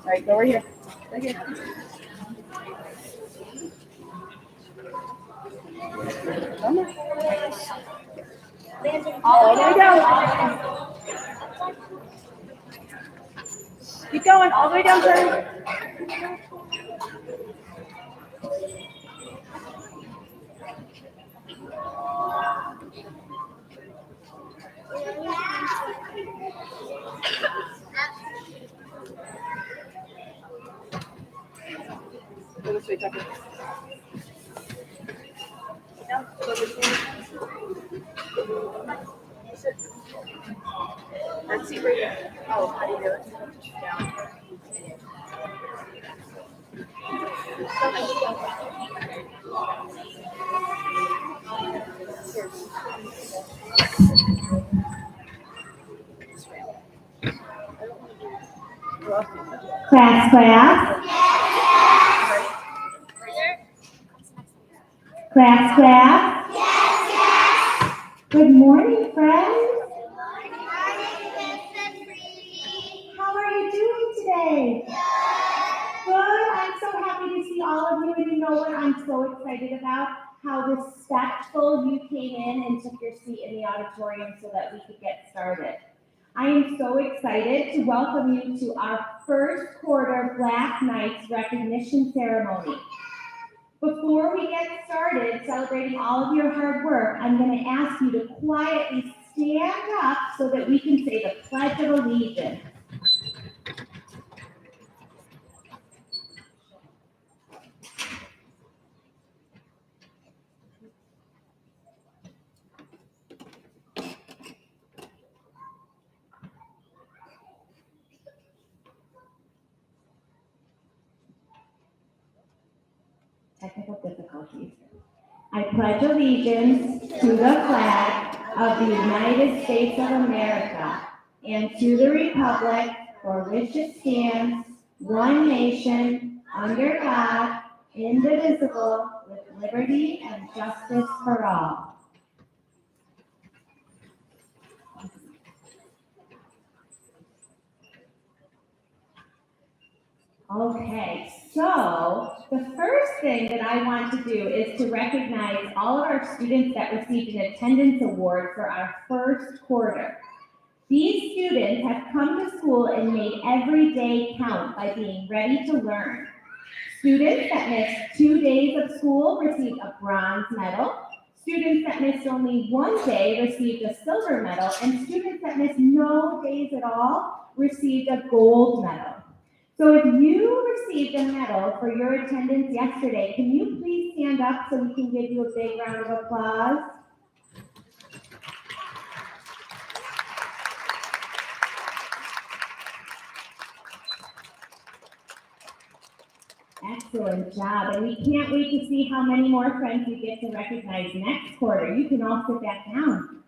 All right, go over here. Right here. Come on. All the way down. Keep going, all the way down, Charlie. Go this way, Tucker. Down. Go this way. Sit. That seat right there. Oh, how do you do it? Down. Class, class. Class, class. Good morning, friends. How are you doing today? Good. I'm so happy to see all of you. And you know what I'm so excited about? How respectful you came in and took your seat in the auditorium so that we could get started. I am so excited to welcome you to our first quarter Black Knights recognition ceremony. Before we get started celebrating all of your hard work, I'm going to ask you to quietly stand up so that we can say the Pledge of Allegiance. Technical difficulties. I pledge allegiance to the flag of the United States of America and to the republic for which it stands, one nation, under God, indivisible, with liberty and justice for all. Okay, so the first thing that I want to do is to recognize all of our students that received an attendance award for our first quarter. These students have come to school and made every day count by being ready to learn. Students that missed 2 days of school received a bronze medal. Students that missed only 1 day received a silver medal, and students that missed no days at all received a gold medal. So if you received a medal for your attendance yesterday, can you please stand up so we can give you a big round of applause? Excellent job, and we can't wait to see how many more friends you get to recognize next quarter. You can all sit back down.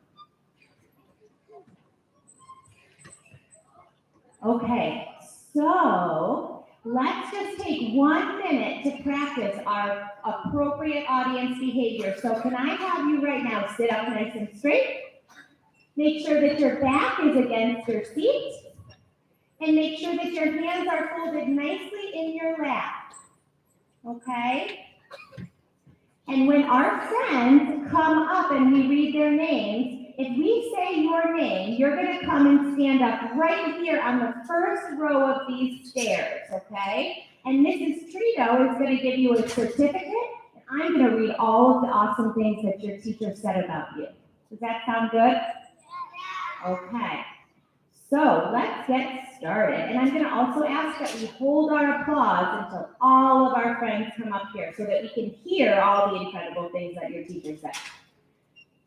Okay, so let's just take 1 minute to practice our appropriate audience behavior. So can I have you right now sit up nice and straight? Make sure that your back is against your seat, and make sure that your hands are folded nicely in your lap. Okay? And when our friends come up and we read their names, if we say your name, you're going to come and stand up right here on the first row of these stairs, okay? And Mrs. Trito is going to give you a certificate, and I'm going to read all of the awesome things that your teacher said about you. Does that sound good? Okay. So let's get started. And I'm going to also ask that we hold our applause until all of our friends come up here so that we can hear all the incredible things that your teacher said.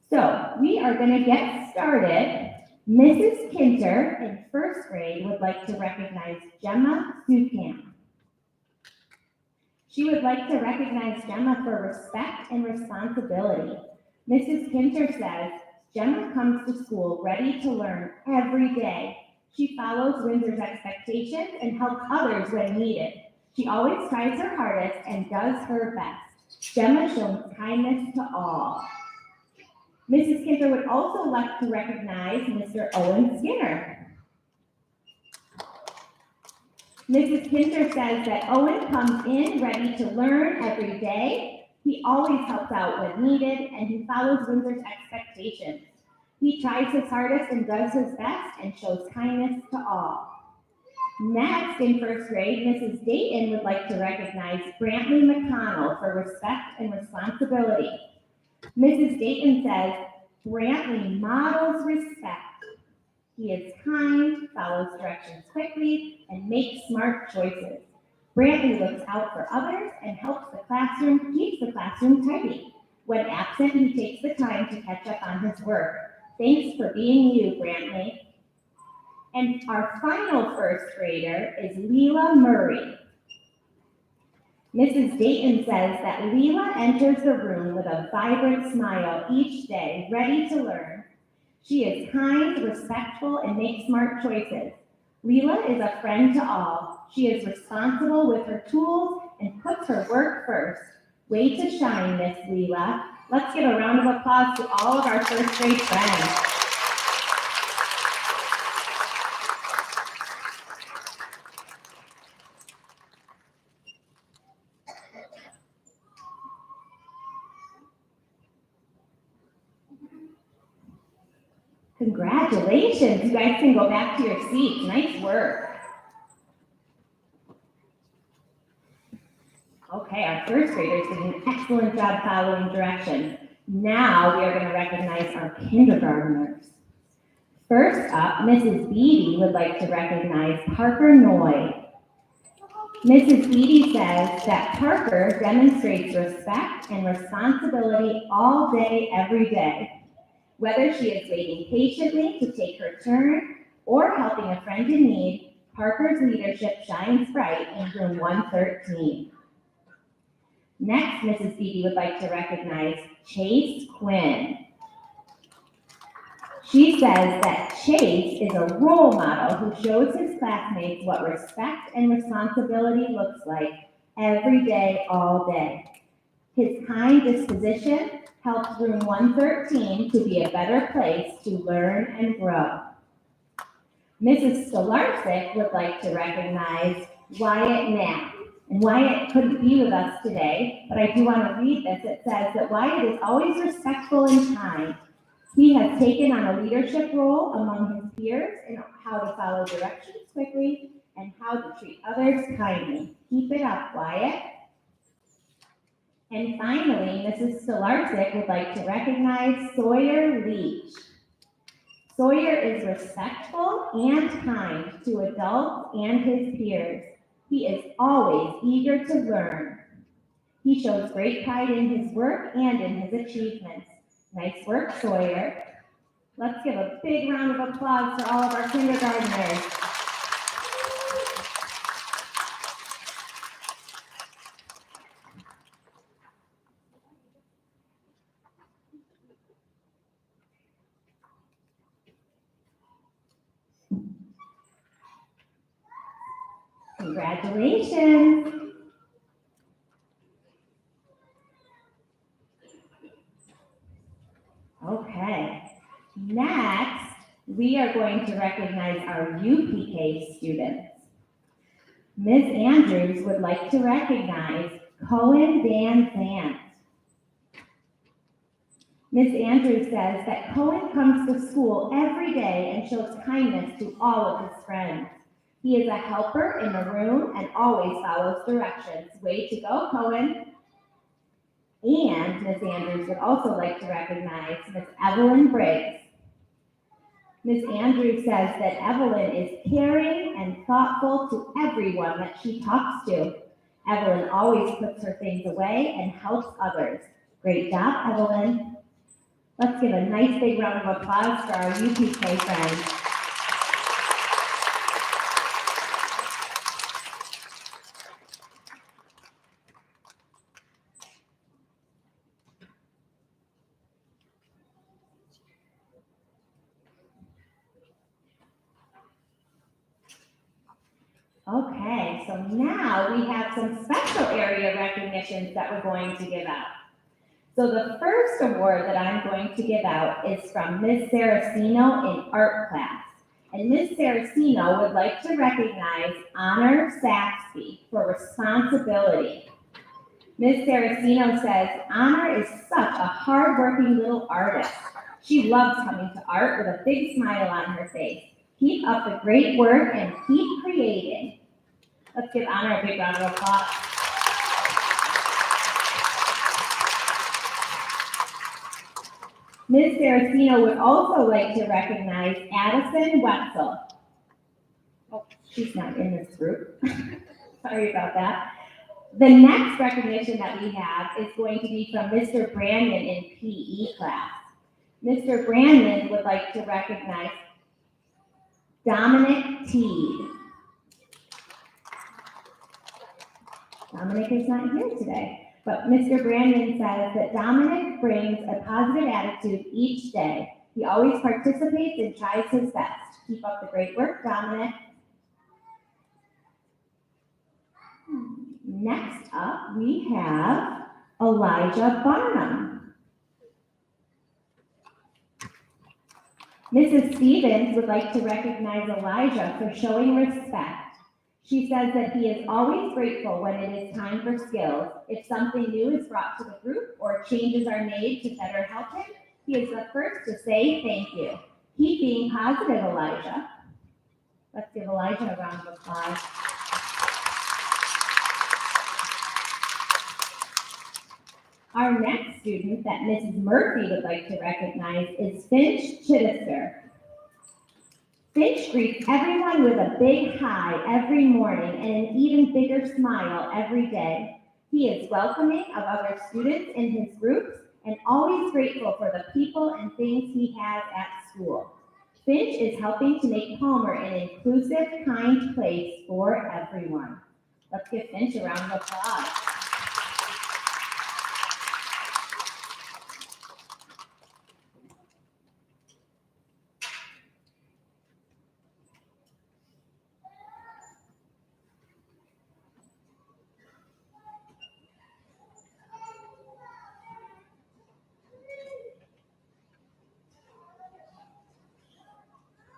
So we are going to get started. Mrs. Kinter in first grade would like to recognize Gemma Sukan. She would like to recognize Gemma for respect and responsibility. Mrs. Kinter says, Gemma comes to school ready to learn every day. She follows Windsor's expectations and helps others when needed. She always tries her hardest and does her best. Gemma shows kindness to all. Mrs. Kinter would also like to recognize Mr. Owen Skinner. Mrs. Kinter says that Owen comes in ready to learn every day. He always helps out when needed, and he follows Windsor's expectations. He tries his hardest and does his best and shows kindness to all. Next, in first grade, Mrs. Dayton would like to recognize Brantley McConnell for respect and responsibility. Mrs. Dayton says, Brantley models respect. He is kind, follows directions quickly, and makes smart choices. Brantley looks out for others and helps keeps the classroom tidy. When absent, he takes the time to catch up on his work. Thanks for being you, Brantley. And our final first grader is Leela Murray. Mrs. Dayton says that Leela enters the room with a vibrant smile each day, ready to learn. She is kind, respectful, and makes smart choices. Leela is a friend to all. She is responsible with her tools and puts her work first. Way to shine, Miss Leela. Let's give a round of applause to all of our first grade friends. Congratulations, you guys can go back to your seats. Nice work. Okay, our first graders did an excellent job following directions. Now we are going to recognize our kindergartners. First up, Mrs. Beatty would like to recognize Parker Noy. Mrs. Beatty says that Parker demonstrates respect and responsibility all day, every day. Whether she is waiting patiently to take her turn or helping a friend in need, Parker's leadership shines bright in room 113. Next, Mrs. Beatty would like to recognize Chase Quinn. She says that Chase is a role model who shows his classmates what respect and responsibility looks like every day, all day. His kind disposition helps room 113 to be a better place to learn and grow. Mrs. Stolarczyk would like to recognize Wyatt Knapp. And Wyatt couldn't be with us today, but I do want to read this. It says that Wyatt is always respectful and kind. He has taken on a leadership role among his peers in how to follow directions quickly and how to treat others kindly. Keep it up, Wyatt. And finally, Mrs. Stolarczyk would like to recognize Sawyer Leach. Sawyer is respectful and kind to adults and his peers. He is always eager to learn. He shows great pride in his work and in his achievements. Nice work, Sawyer. Let's give a big round of applause for all of our kindergartners. Congratulations. Okay, next, we are going to recognize our UPK students. Ms. Andrews would like to recognize Cohen Van Zandt. Ms. Andrews says that Cohen comes to school every day and shows kindness to all of his friends. He is a helper in the room and always follows directions. Way to go, Cohen. And Ms. Andrews would also like to recognize Ms. Evelyn Briggs. Ms. Andrews says that Evelyn is caring and thoughtful to everyone that she talks to. Evelyn always puts her things away and helps others. Great job, Evelyn. Let's give a nice big round of applause for our UPK friends. Okay, so now we have some special area recognitions that we're going to give out. So the first award that I'm going to give out is from Ms. Saraceno in art class. And Ms. Saraceno would like to recognize Honor Saxby for responsibility. Ms. Saraceno says, Honor is such a hardworking little artist. She loves coming to art with a big smile on her face. Keep up the great work and keep creating. Let's give Honor a big round of applause. Ms. Saraceno would also like to recognize Addison Wetzel. Oh, she's not in this group. Sorry about that. The next recognition that we have is going to be from Mr. Brandon in PE class. Mr. Brandon would like to recognize Dominic Teed. Dominic is not here today, but Mr. Brandon says that Dominic brings a positive attitude each day. He always participates and tries his best. Keep up the great work, Dominic. Next up, we have Elijah Barnum. Mrs. Stevens would like to recognize Elijah for showing respect. She says that he is always grateful when it is time for skills. If something new is brought to the group or changes are made to better help him, he is the first to say thank you. Keep being positive, Elijah. Let's give Elijah a round of applause. Our next student that Mrs. Murphy would like to recognize is Finch Chittister. Finch greets everyone with a big hi every morning and an even bigger smile every day. He is welcoming of other students in his groups and always grateful for the people and things he has at school. Finch is helping to make Palmer an inclusive, kind place for everyone. Let's give Finch a round of applause.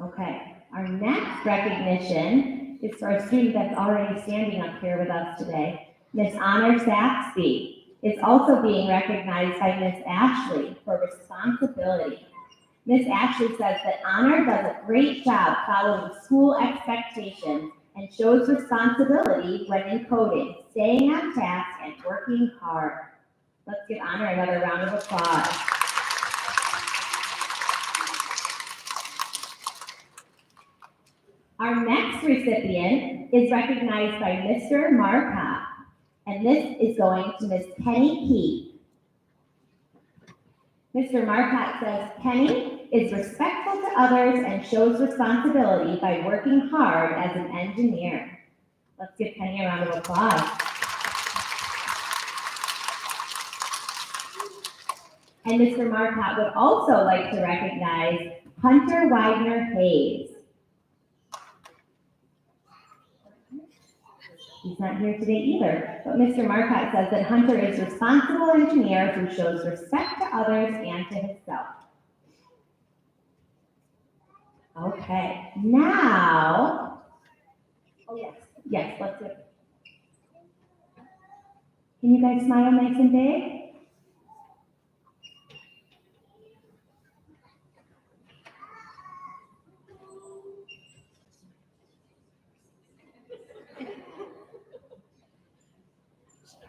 Okay, our next recognition is for a student that's already standing up here with us today. Miss Honor Saxby is also being recognized by Miss Ashley for responsibility. Miss Ashley says that Honor does a great job following school expectations and shows responsibility when encoding, staying on task, and working hard. Let's give Honor another round of applause. Our next recipient is recognized by Mr. Marcotte, and this is going to Miss Penny Key. Mr. Marcotte says, Penny is respectful to others and shows responsibility by working hard as an engineer. Let's give Penny a round of applause. And Mr. Marcotte would also like to recognize Hunter Widener Hayes. He's not here today either, but Mr. Marcotte says that Hunter is a responsible engineer who shows respect to others and to himself. Okay, now, yes, let's do it. Can you guys smile nice and big?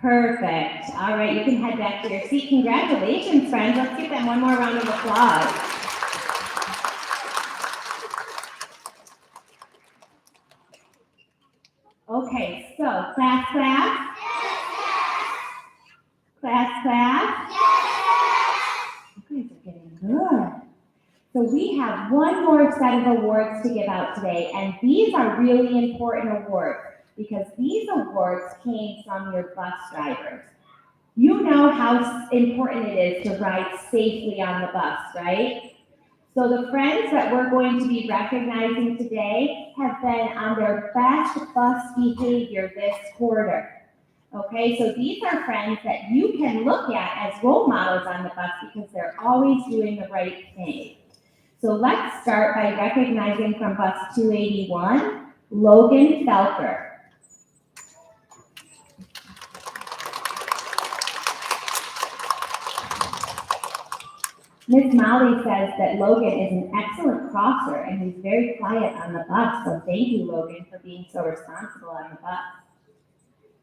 Perfect. All right, you can head back to your seat. Congratulations, friends. Let's give them one more round of applause. Okay, so class. Class. You guys are getting good. So we have one more set of awards to give out today, and these are really important awards because these awards came from your bus drivers. You know how important it is to ride safely on the bus, right? So the friends that we're going to be recognizing today have been on their best bus behavior this quarter. Okay, so these are friends that you can look at as role models on the bus because they're always doing the right thing. So let's start by recognizing from bus 281, Logan Felker. Miss Molly says that Logan is an excellent crosser and he's very quiet on the bus, so thank you, Logan, for being so responsible on the bus.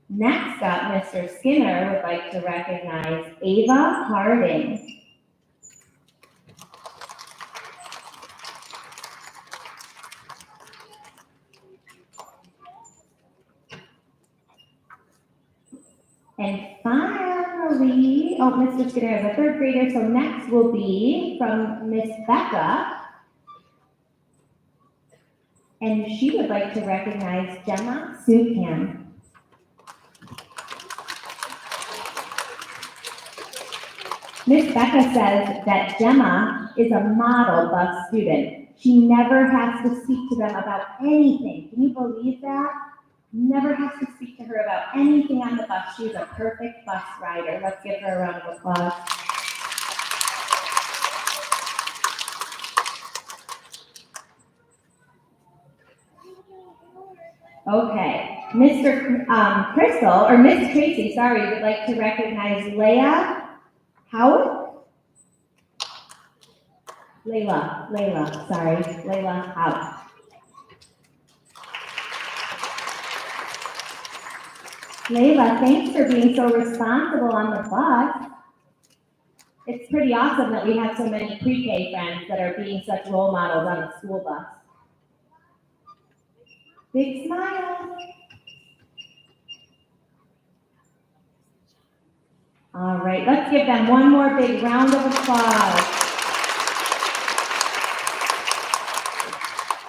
Next up, Mr. Skinner would like to recognize Ava Harding. And finally, Mr. Skinner is a third grader, so next will be from Miss Becca. And she would like to recognize Gemma Sukan. Miss Becca says that Gemma is a model bus student. She never has to speak to them about anything. Can you believe that? Never has to speak to her about anything on the bus. She's a perfect bus rider. Let's give her a round of applause. Okay, Mr. Crystal, or Miss Tracy, sorry, would like to recognize Leah Howard. Layla, out. Layla, thanks for being so responsible on the bus. It's pretty awesome that we have so many pre-K friends that are being such role models on the school bus. Big smile. All right, let's give them one more big round of applause.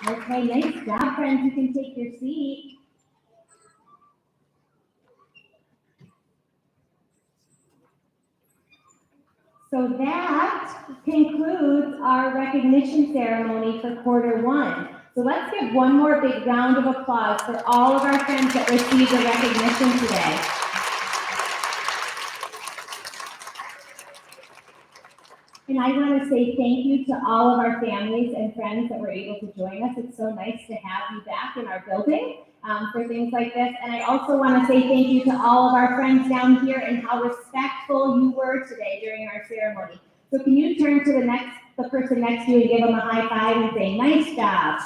Okay, nice job, friends. You can take your seat. So that concludes our recognition ceremony for quarter one. So let's give one more big round of applause for all of our friends that received the recognition today. And I want to say thank you to all of our families and friends that were able to join us. It's so nice to have you back in our building for things like this. And I also want to say thank you to all of our friends down here and how respectful you were today during our ceremony. So can you turn to the person next to you and give them a high five and say, nice job.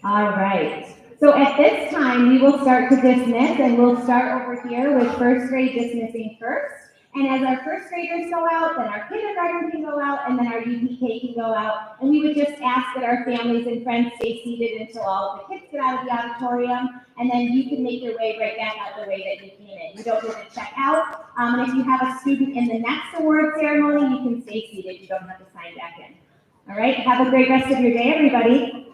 All right. So at this time, we will start to dismiss, and we'll start over here with first grade dismissing first. And as our first graders go out, then our kindergarten can go out, and then our UPK can go out. And we would just ask that our families and friends stay seated until all of the kids get out of the auditorium, and then you can make your way right back out the way that you came in. You don't need to check out. And if you have a student in the next award ceremony, you can stay seated. You don't have to sign back in. All right. Have a great rest of your day, everybody.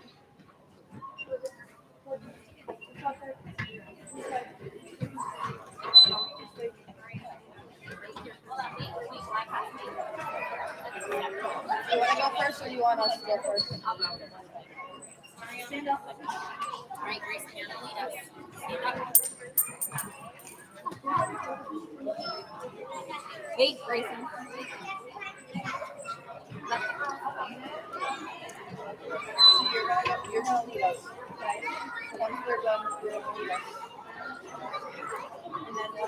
You want to go first, or you want us to go first? Stand up. All right, Grace, can you lead us? Stand up. Wait, Grayson. You're gonna lead us. Okay. So once we're done, you're gonna lead us. And then we'll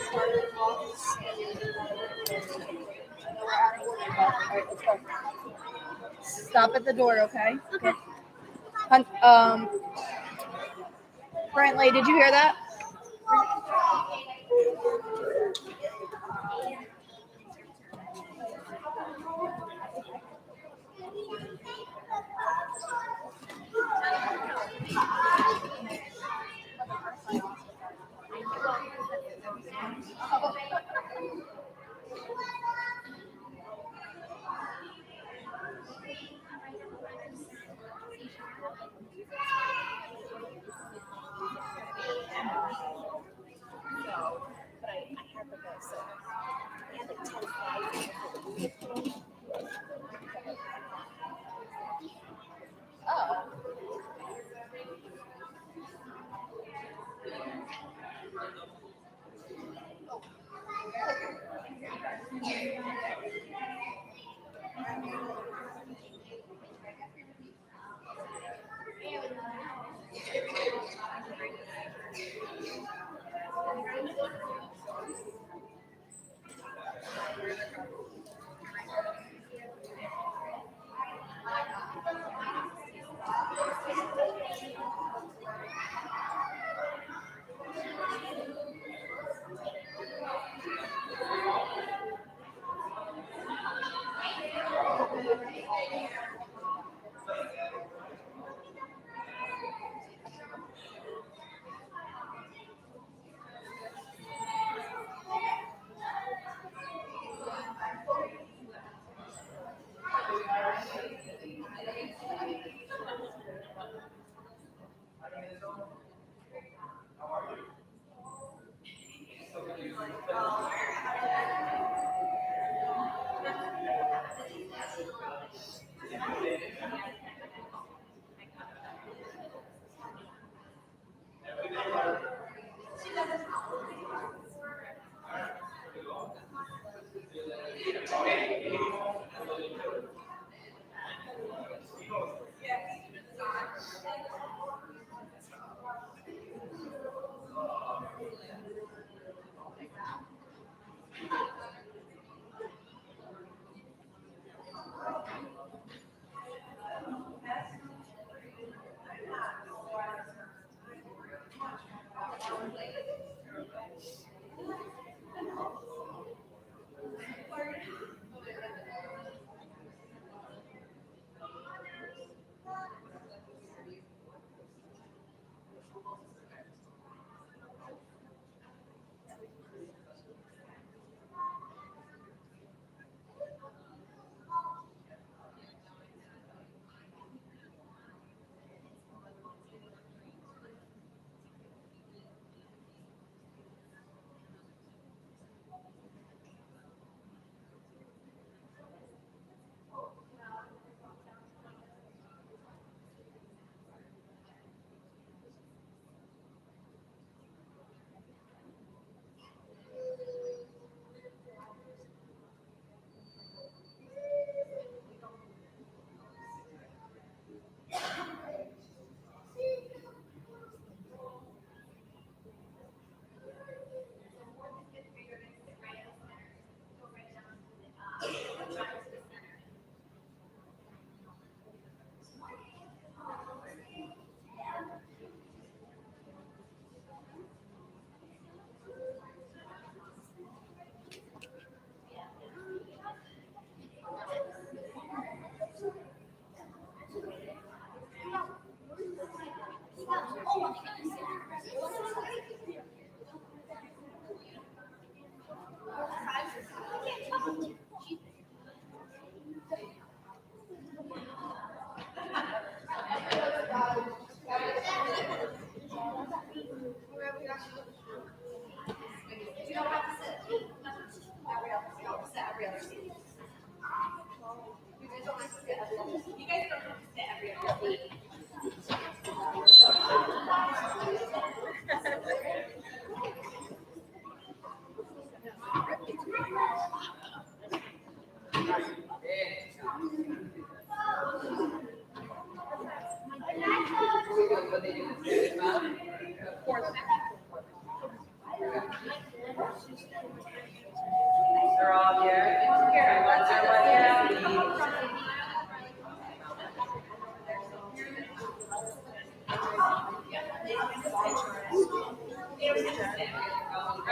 start it off. I know we're out of order, but all right, let's go. Stop at the door, okay? Okay. Brantley, did you hear that?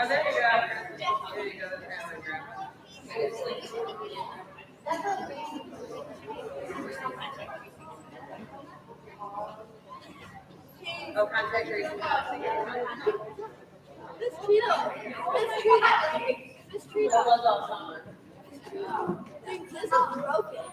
there you go. There you go. Oh, contact tracing. Miss Cheeto. Miss Cheeto. Miss Cheeto. This is broken.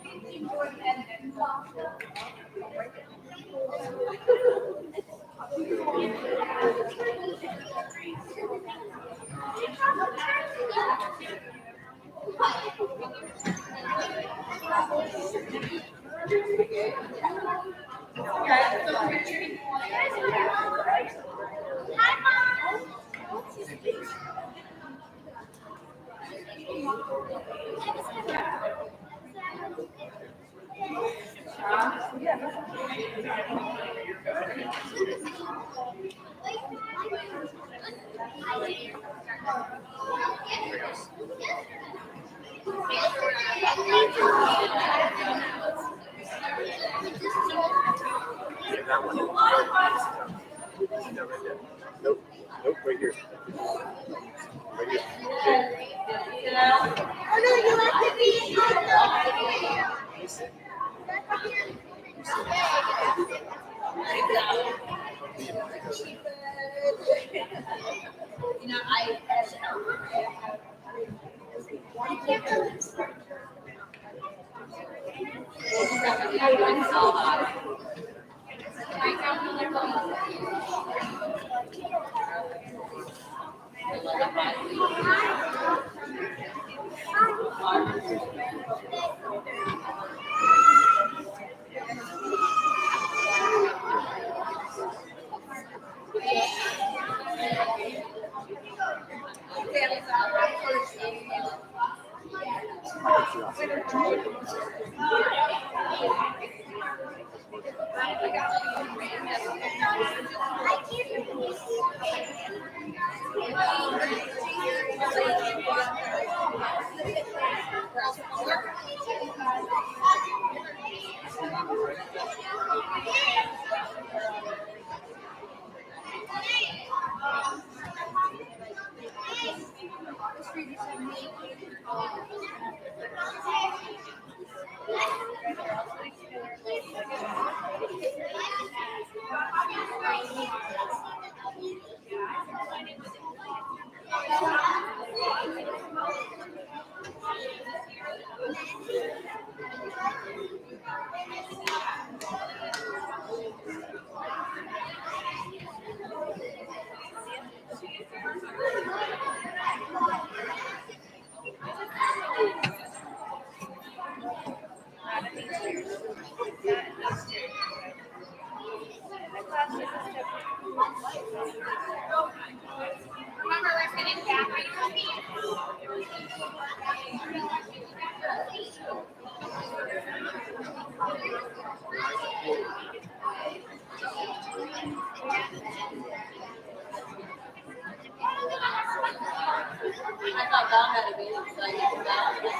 That one. No, right there. Nope. Nope, right here. Right here. Oh no, you have to be you know, I remember we're sitting back right from me. I thought Val had a baby, so I guess Val was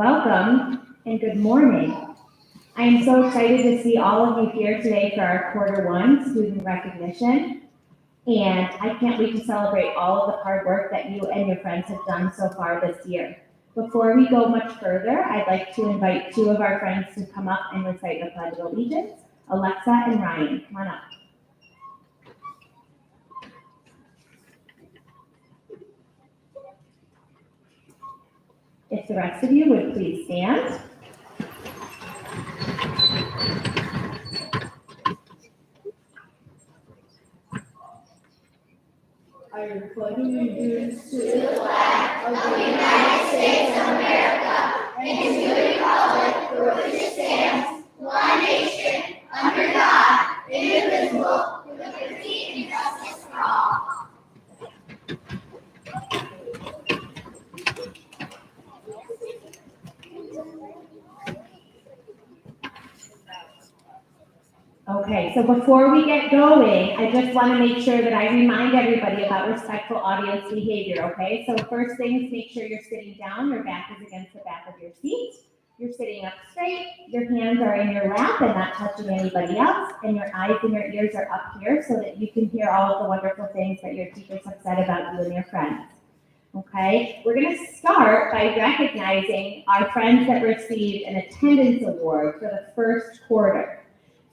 Welcome and good morning. I am so excited to see all of you here today for our quarter one student recognition. And I can't wait to celebrate all of the hard work that you and your friends have done so far this year. Before we go much further, I'd like to invite two of our friends to come up and recite the Pledge of Allegiance. Alexa and Ryan, come on up. If the rest of you would please stand. I pledge allegiance to the flag of the United States of America and to the republic for which it stands, one nation, under God, indivisible, with liberty and justice for all. Okay, so before we get going, I just want to make sure that I remind everybody about respectful audience behavior, okay? So first things, make sure you're sitting down, your back is against the back of your seat. You're sitting up straight, your hands are in your lap and not touching anybody else, and your eyes and your ears are up here so that you can hear all of the wonderful things that your teachers have said about you and your friends. Okay, we're going to start by recognizing our friends that received an attendance award for the first quarter.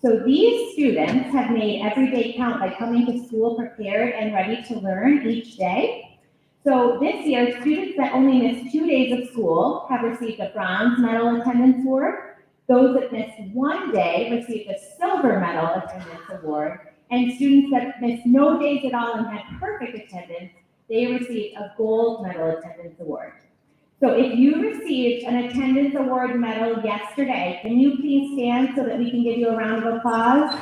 So these students have made every day count by coming to school prepared and ready to learn each day. So this year, students that only missed 2 days of school have received a bronze medal attendance award. Those that missed 1 day received a silver medal attendance award. And students that missed no days at all and had perfect attendance, they received a gold medal attendance award. So if you received an attendance award medal yesterday, can you please stand so that we can give you a round of applause?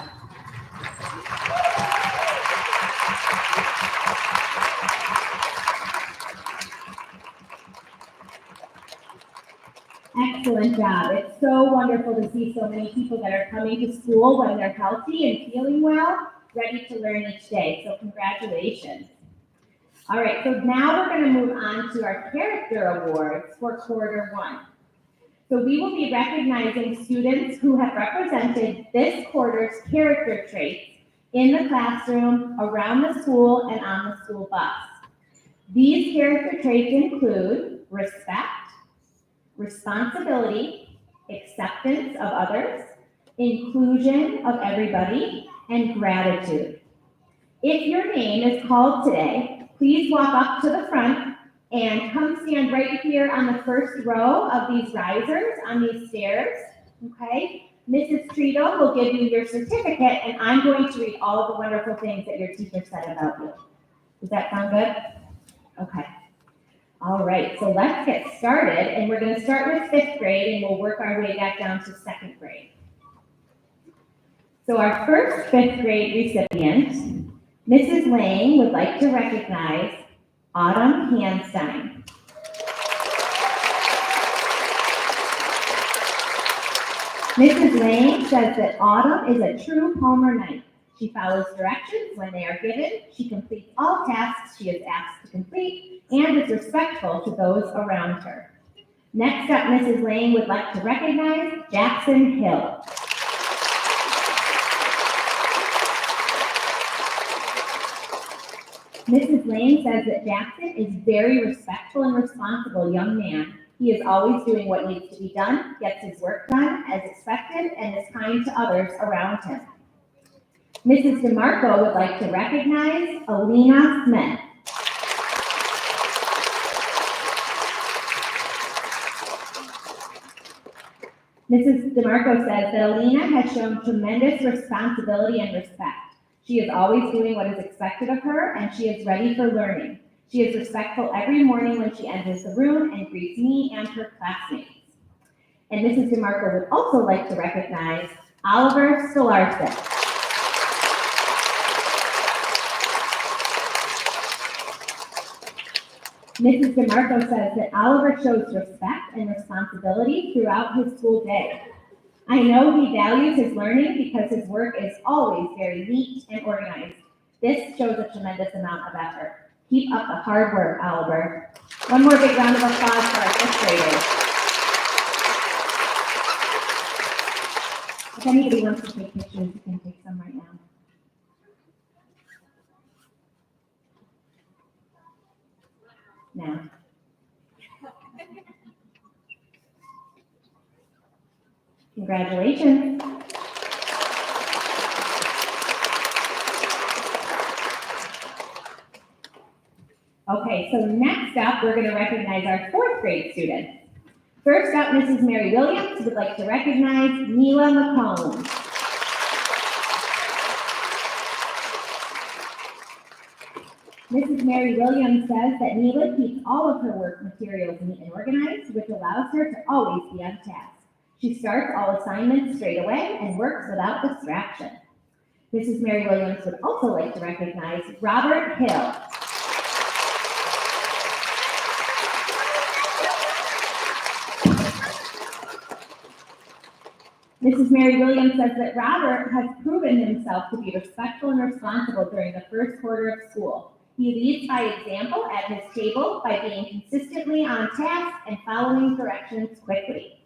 Excellent job. It's so wonderful to see so many people that are coming to school when they're healthy and feeling well, ready to learn each day. So congratulations. All right, so now we're going to move on to our character awards for quarter one. So we will be recognizing students who have represented this quarter's character traits in the classroom, around the school, and on the school bus. These character traits include respect, responsibility, acceptance of others, inclusion of everybody, and gratitude. If your name is called today, please walk up to the front and come stand right here on the first row of these risers on these stairs, okay? Mrs. Trito will give you your certificate, and I'm going to read all of the wonderful things that your teacher said about you. Does that sound good? Okay. All right, so let's get started, and we're going to start with 5th grade, and we'll work our way back down to 2nd grade. So our first 5th grade recipient, Mrs. Lang, would like to recognize Autumn Hanstein. Mrs. Lang says that Autumn is a true Palmer Knight. She follows directions when they are given, she completes all tasks she is asked to complete, and is respectful to those around her. Next up, Mrs. Lang would like to recognize Jackson Hill. Mrs. Lane says that Jackson is very respectful and responsible young man. He is always doing what needs to be done, gets his work done as expected, and is kind to others around him. Mrs. DeMarco would like to recognize Alina Smith. Mrs. DeMarco says that Alina has shown tremendous responsibility and respect. She is always doing what is expected of her, and she is ready for learning. She is respectful every morning when she enters the room and greets me and her classmates. And Mrs. DeMarco would also like to recognize Oliver Stolarczyk. Mrs. DeMarco says that Oliver shows respect and responsibility throughout his school day. I know he values his learning because his work is always very neat and organized. This shows a tremendous amount of effort. Keep up the hard work, Oliver. One more big round of applause for our 5th graders. If anybody wants to take pictures, you can take some right now. Now. Congratulations. Okay, so next up, we're going to recognize our fourth grade students. First up, Mrs. Mary Williams would like to recognize Mila McComb. Mrs. Mary Williams says that Mila keeps all of her work materials neat and organized, which allows her to always be on task. She starts all assignments straight away and works without distraction. Mrs. Mary Williams would also like to recognize Robert Hill. Mrs. Mary Williams says that Robert has proven himself to be respectful and responsible during the first quarter of school. He leads by example at his table by being consistently on task and following directions quickly.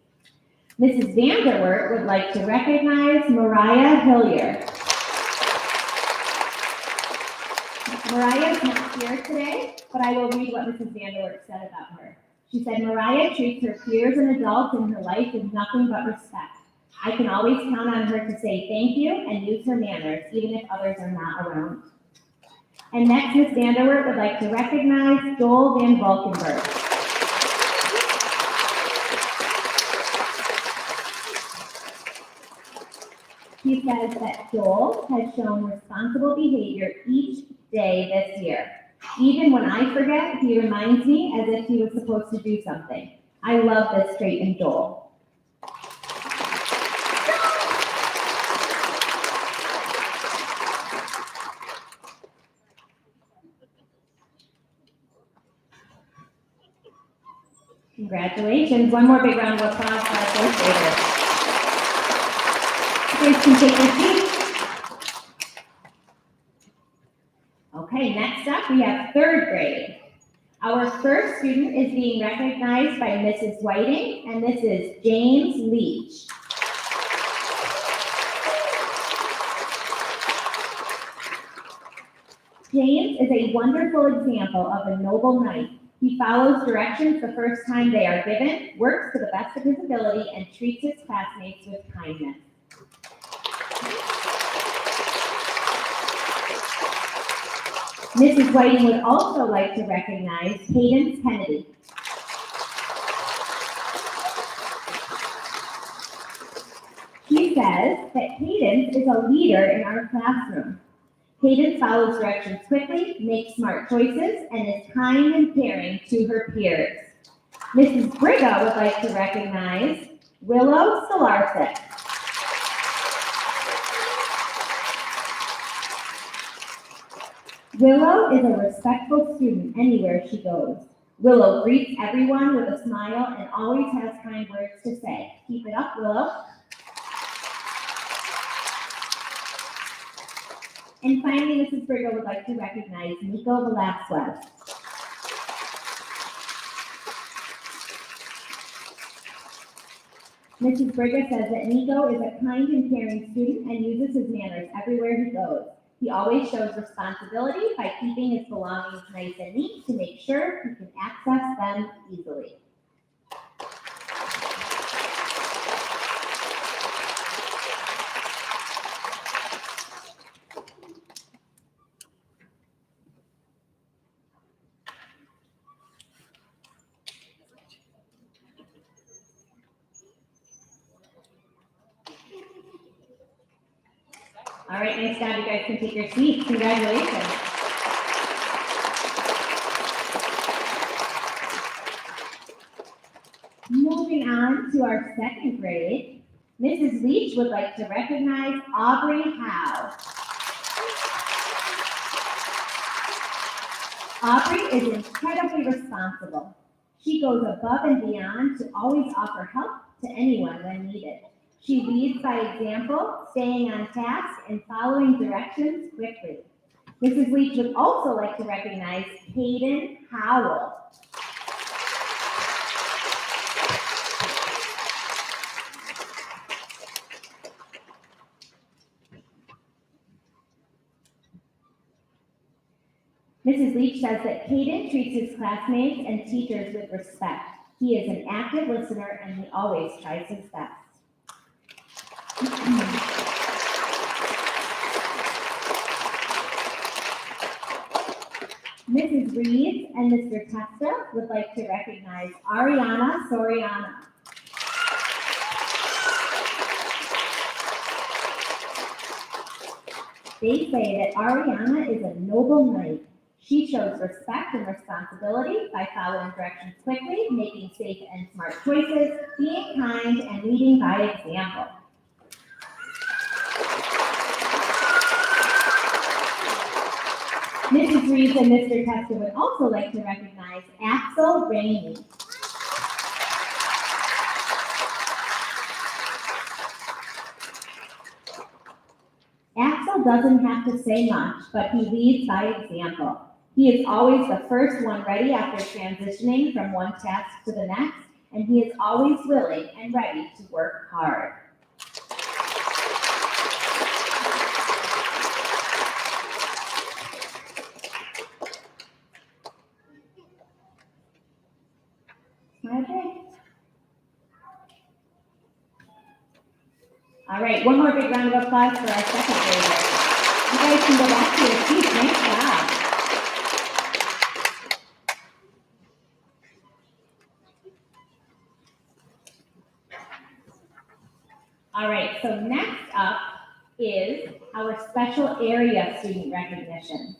Mrs. Vanderwert would like to recognize Mariah Hillier. Mariah is not here today, but I will read what Mrs. Vanderwert said about her. She said, Mariah treats her peers and adults in her life with nothing but respect. I can always count on her to say thank you and use her manners, even if others are not around. And next, Ms. Vanderwert would like to recognize Joel Van Valkenburg. He says that Joel has shown responsible behavior each day this year. Even when I forget, he reminds me as if he was supposed to do something. I love this trait in Joel. Congratulations. One more big round of applause for our fourth graders. You guys can take your seats. Okay, next up we have third grade. Our first student is being recognized by Mrs. Whiting, and this is James Leach. James is a wonderful example of a noble knight. He follows directions the first time they are given, works to the best of his ability, and treats his classmates with kindness. Mrs. Whiting would also like to recognize Cadence Kennedy. She says that Cadence is a leader in our classroom. Cadence follows directions quickly, makes smart choices, and is kind and caring to her peers. Mrs. Briga would like to recognize Willow Solarczyk. Willow is a respectful student anywhere she goes. Willow greets everyone with a smile and always has kind words to say. Keep it up, Willow. And finally, Mrs. Briga would like to recognize Nico Velasquez. Mrs. Briga says that Nico is a kind and caring student and uses his manners everywhere he goes. He always shows responsibility by keeping his belongings nice and neat to make sure he can access them easily. All right, nice job. You guys can take your seats. Congratulations. Moving on to our second grade, Mrs. Leach would like to recognize Aubrey Howe. Aubrey is incredibly responsible. She goes above and beyond to always offer help to anyone when needed. She leads by example, staying on task and following directions quickly. Mrs. Leach would also like to recognize Hayden Howell. Mrs. Leach says that Caden treats his classmates and teachers with respect. He is an active listener and he always tries his best. Mrs. Reeves and Mr. Testa would like to recognize Ariana Soriano. They say that Ariana is a noble knight. She shows respect and responsibility by following directions quickly, making safe and smart choices, being kind, and leading by example. Mrs. Reeves and Mr. Testa would also like to recognize Axel Rainey. Axel doesn't have to say much, but he leads by example. He is always the first one ready after transitioning from one task to the next, and he is always willing and ready to work hard. Okay. All right, one more big round of applause for our second graders. You guys can go back to your seats. Nice job. All right, so next up is our special area student recognition.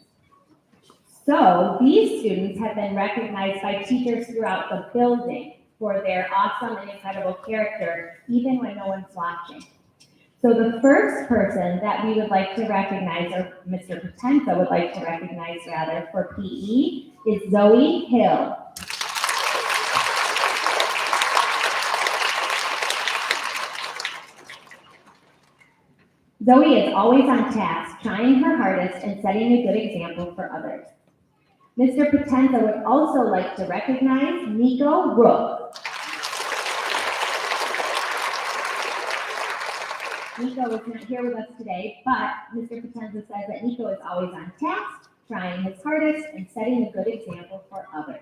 So these students have been recognized by teachers throughout the building for their awesome and incredible character, even when no one's watching. So the first person that we would like to recognize, or Mr. Potenza would like to recognize rather, for PE is Zoe Hill. Zoe is always on task, trying her hardest and setting a good example for others. Mr. Potenza would also like to recognize Nico Rook. Nico is not here with us today, but Mr. Potenza says that Nico is always on task, trying his hardest, and setting a good example for others.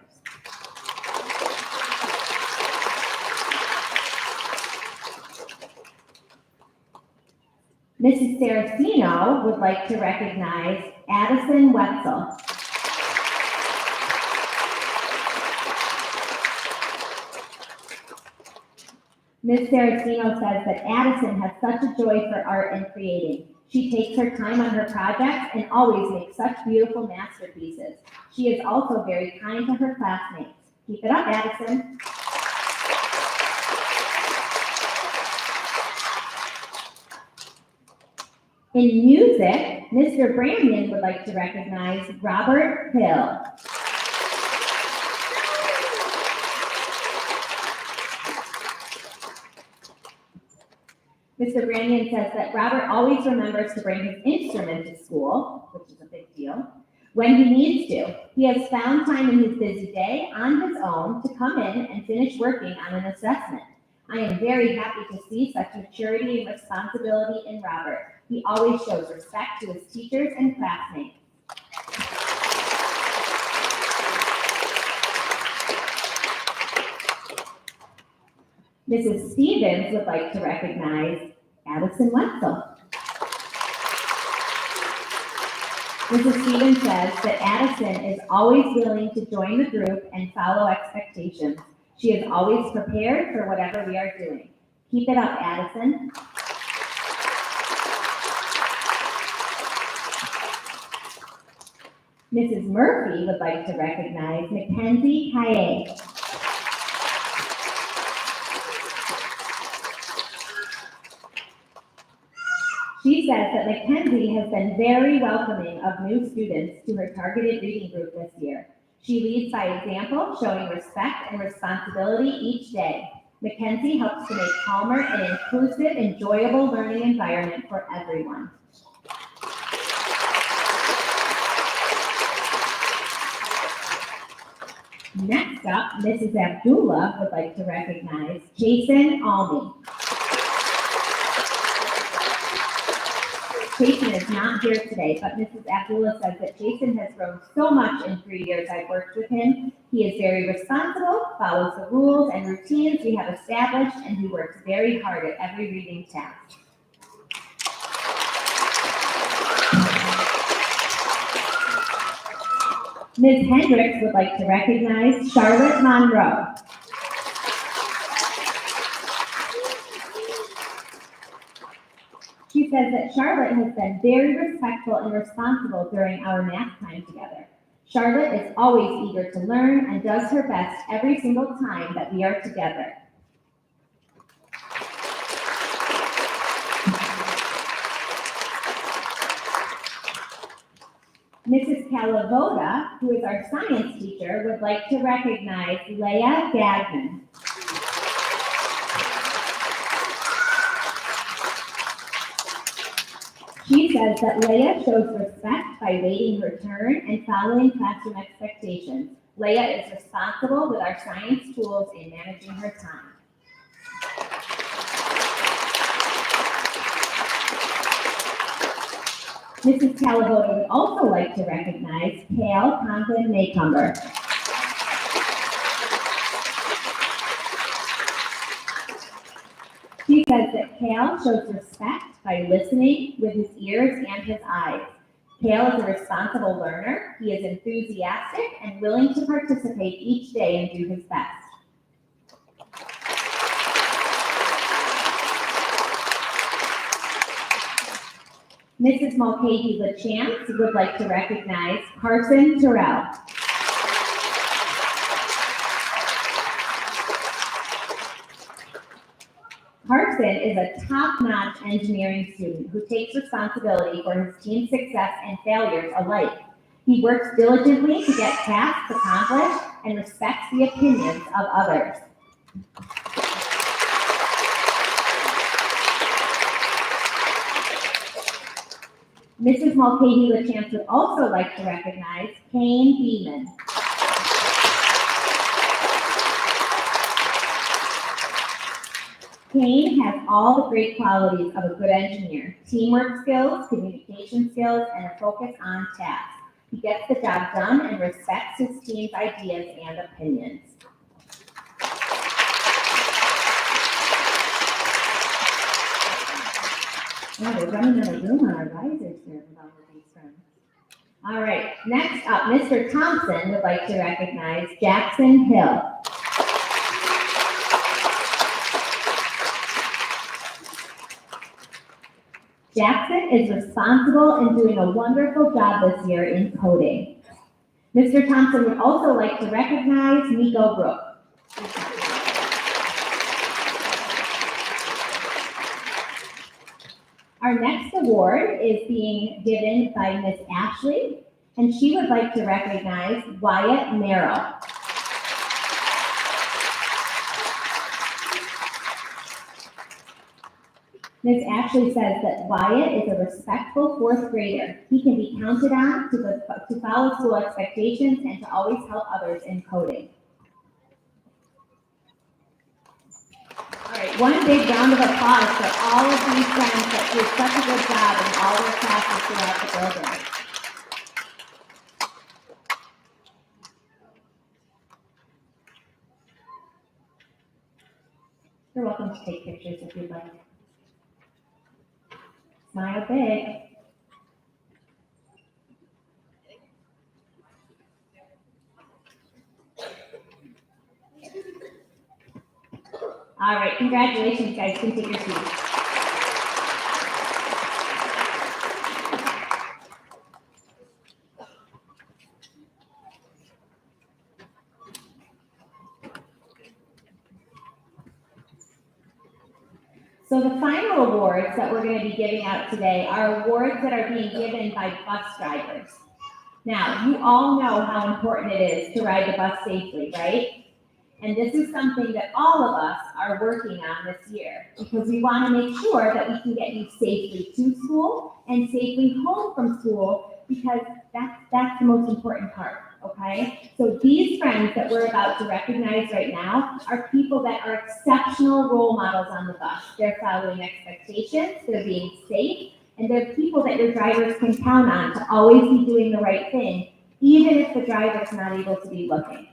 Mrs. Saracino would like to recognize Addison Wetzel. Ms. Saracino says that Addison has such a joy for art and creating. She takes her time on her projects and always makes such beautiful masterpieces. She is also very kind to her classmates. Keep it up, Addison. In music, Mr. Brandon would like to recognize Robert Hill. Mr. Brandon says that Robert always remembers to bring his instrument to school, which is a big deal, when he needs to. He has found time in his busy day on his own to come in and finish working on an assessment. I am very happy to see such maturity and responsibility in Robert. He always shows respect to his teachers and classmates. Mrs. Stevens would like to recognize Addison Wetzel. Mrs. Stevens says that Addison is always willing to join the group and follow expectations. She is always prepared for whatever we are doing. Keep it up, Addison. Mrs. Murphy would like to recognize Mackenzie Kaye. She says that Mackenzie has been very welcoming of new students to her targeted reading group this year. She leads by example, showing respect and responsibility each day. Mackenzie helps to make calmer and inclusive, enjoyable learning environment for everyone. Next up, Mrs. Abdullah would like to recognize Jason Almy. Jason is not here today, but Mrs. Abdullah says that Jason has grown so much in 3 years I've worked with him. He is very responsible, follows the rules and routines we have established, and he works very hard at every reading task. Ms. Hendricks would like to recognize Charlotte Monroe. She says that Charlotte has been very respectful and responsible during our math time together. Charlotte is always eager to learn and does her best every single time that we are together. Mrs. Calavoda, who is our science teacher, would like to recognize Leah Gagnon. She says that Leah shows respect by waiting her turn and following classroom expectations. Leah is responsible with our science tools in managing her time. Mrs. Calavoda would also like to recognize Kale Conklin Maycumber. She says that Kale shows respect by listening with his ears and his eyes. Kale is a responsible learner. He is enthusiastic and willing to participate each day and do his best. Mrs. Mulcahy LaChance would like to recognize Carson Terrell. Carson is a top-notch engineering student who takes responsibility for his team's success and failures alike. He works diligently to get tasks accomplished and respects the opinions of others. Mrs. Mulcahy LaChance would also like to recognize Kane Beeman. Kane has all the great qualities of a good engineer: teamwork skills, communication skills, and a focus on tasks. He gets the job done and respects his team's ideas and opinions. Wow, we're running out of room on our risers here with all of these friends. All right, next up, Mr. Thompson would like to recognize Jackson Hill. Jackson is responsible and doing a wonderful job this year in coding. Mr. Thompson would also like to recognize Nico Brooke. Our next award is being given by Miss Ashley, and she would like to recognize Wyatt Merrill. Ms. Ashley says that Wyatt is a respectful fourth grader. He can be counted on to follow school expectations and to always help others in coding. All right, one big round of applause for all of these friends that did such a good job in all their classes throughout the building. You're welcome to take pictures if you'd like. Smile big. All right, congratulations, guys. You can take your seats. So the final awards that we're going to be giving out today are awards that are being given by bus drivers. Now, you all know how important it is to ride the bus safely, right? And this is something that all of us are working on this year because we want to make sure that we can get you safely to school and safely home from school because that's the most important part, okay? So these friends that we're about to recognize right now are people that are exceptional role models on the bus. They're following expectations, they're being safe, And they're people that your drivers can count on to always be doing the right thing, even if the driver's not able to be looking.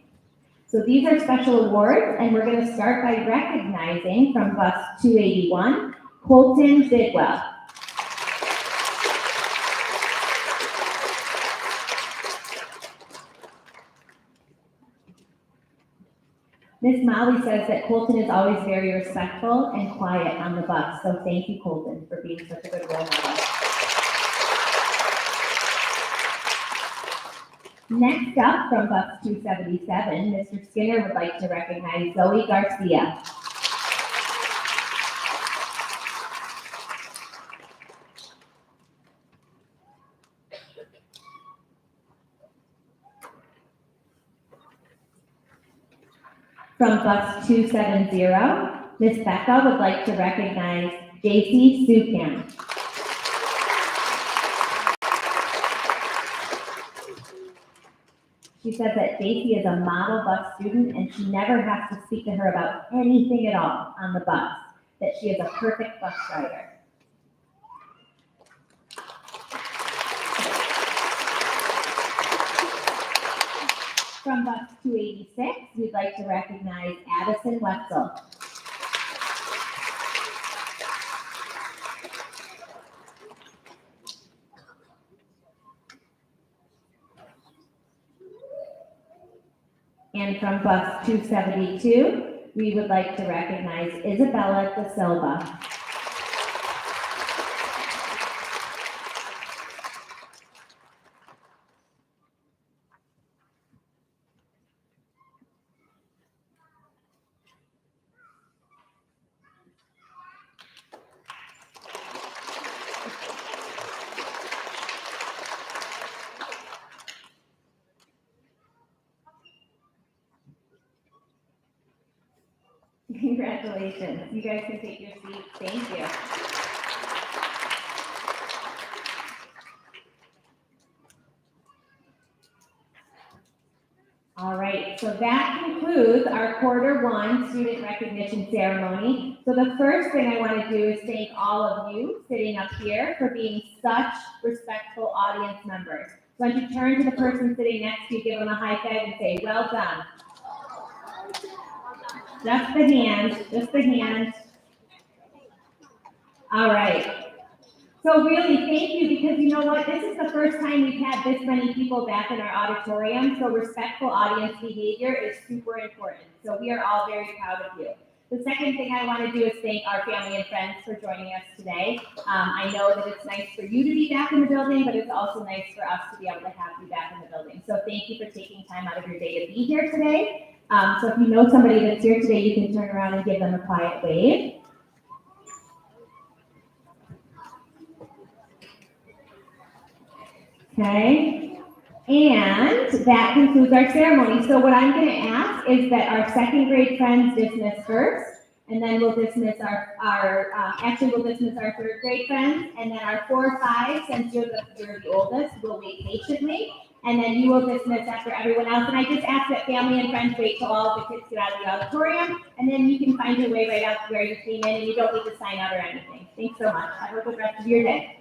So these are special awards, and we're going to start by recognizing from bus 281, Colton Bidwell. Miss Molly says that Colton is always very respectful and quiet on the bus, so thank you, Colton, for being such a good role model. Next up, from bus 277, Mr. Skinner would like to recognize Zoe Garcia. From bus 270, Miss Becca would like to recognize JC Sukan. She said that JC is a model bus student and she never has to speak to her about anything at all on the bus, that she is a perfect bus rider. From bus 286, we'd like to recognize Addison Wetzel. And from bus 272, we would like to recognize Isabella Da Silva. Congratulations. You guys can take your seats. Thank you. All right, so that concludes our Q1 student recognition ceremony. So the first thing I want to do is thank all of you sitting up here for being such respectful audience members. Why don't you turn to the person sitting next to you, give them a high five and say, well done. Just the hand, just the hand. All right. So really, thank you, because you know what? This is the first time we've had this many people back in our auditorium, so respectful audience behavior is super important. So we are all very proud of you. The second thing I want to do is thank our family and friends for joining us today. I know that it's nice for you to be back in the building, but it's also nice for us to be able to have you back in the building. So thank you for taking time out of your day to be here today. So if you know somebody that's here today, you can turn around and give them a quiet wave. Okay, and that concludes our ceremony. So what I'm going to ask is that our second grade friends dismiss first, and then we'll dismiss we'll dismiss our third grade friends, and then our 4, 5, since you're the oldest, will wait patiently, and then you will dismiss after everyone else. And I just ask that family and friends wait till all of the kids get out of the auditorium, and then you can find your way right out to where you came in, and you don't need to sign out or anything. Thanks so much. Have a good rest of your day.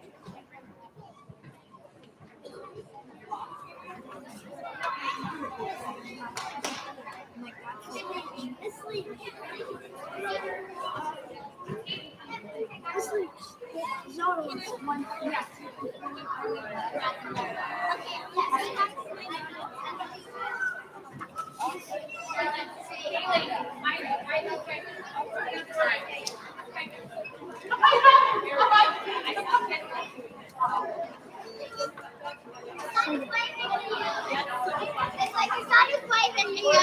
It's like I saw you play video.